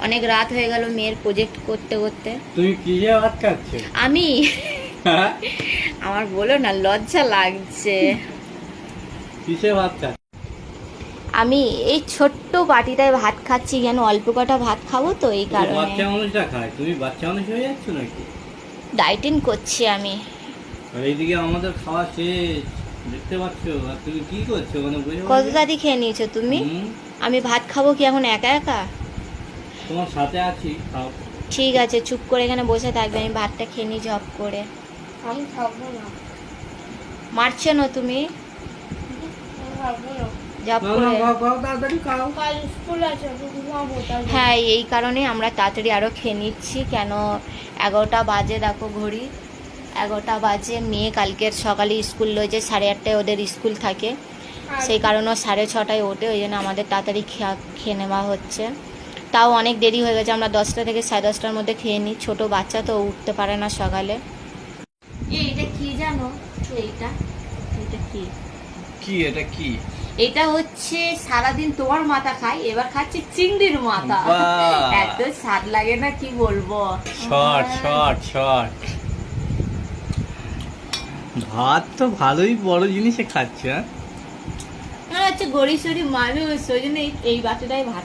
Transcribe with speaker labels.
Speaker 1: অনেক রাত হয়ে গেল মেয়ের প্রজেক্ট করতে করতে।
Speaker 2: তুমি কি যে ভাত খাচ্ছ?
Speaker 1: আমি আমার বলো না, লজ্জা লাগছে।
Speaker 2: কিসে ভাত খাচ্ছ?
Speaker 1: আমি এই ছোট্ট বাটিটায় ভাত খাচ্ছি, কেন অল্প কটা ভাত খাবো তো এই কারণে।
Speaker 2: বাচ্চা মানুষটা খায়, তুমি বাচ্চা মানুষ হয়ে যাচ্ছ নাকি?
Speaker 1: ডাইটিং করছি আমি।
Speaker 2: আর এইদিকে আমাদের খাওয়া শেষ, দেখতে পাচ্ছ, আর তুমি কি করছো মানে বুঝে
Speaker 1: কত
Speaker 2: পাচ্ছি না।
Speaker 1: তাড়াতাড়ি খেয়ে নিয়েছো তুমি? আমি ভাত খাবো কি এখন একা একা?
Speaker 2: তোমার সাথে আছি, খাও।
Speaker 1: ঠিক আছে, চুপ করে এখানে বসে থাকবে, আমি ভাতটা খেয়ে নিই ঝপ করে।
Speaker 3: আমি খাবো না,
Speaker 1: মারছো না তুমি?
Speaker 3: আমি খাবো না।
Speaker 1: ঝপ
Speaker 2: না,
Speaker 1: করে।
Speaker 2: না, খাও, খাও, তাড়াতাড়ি খাও।
Speaker 3: কাল স্কুল আছে, আমি ঘুমাবো তাই জন্য।
Speaker 1: হ্যাঁ, এই কারণে আমরা তাড়াতাড়ি আরও খেয়ে নিচ্ছি। কেন 11টা বাজে, দেখো ঘড়ি 11টা বাজে। মেয়ে কালকের সকালে স্কুল রয়েছে, 8:30টায় ওদের স্কুল থাকে, সেই কারণে 6:30টায় ওঠে, ওই জন্য আমাদের তাড়াতাড়ি খেয়ে নেওয়া হচ্ছে। তাও অনেক দেরি হয়ে গেছে, আমরা 10টা থেকে 10:30টার মধ্যে খেয়ে নিই। ছোটো বাচ্চা তো উঠতে পারে না সকালে। এইটা কি জানো? এইটা এটা কি?
Speaker 2: কি এটা কি?
Speaker 1: এটা হচ্ছে সারাদিন তোমার মাথা খাই, এবার খাচ্ছি চিংড়ির মাথা।
Speaker 2: বাহ!
Speaker 1: এত স্বাদ লাগে না, কি বলবো।
Speaker 2: Short short short. ভাত তো ভালোই বড় জিনিসে খাচ্ছে।
Speaker 1: মনে হচ্ছে গড়ি সড়ি মানুষ, ওই জন্য এই বাটিটাই ভাত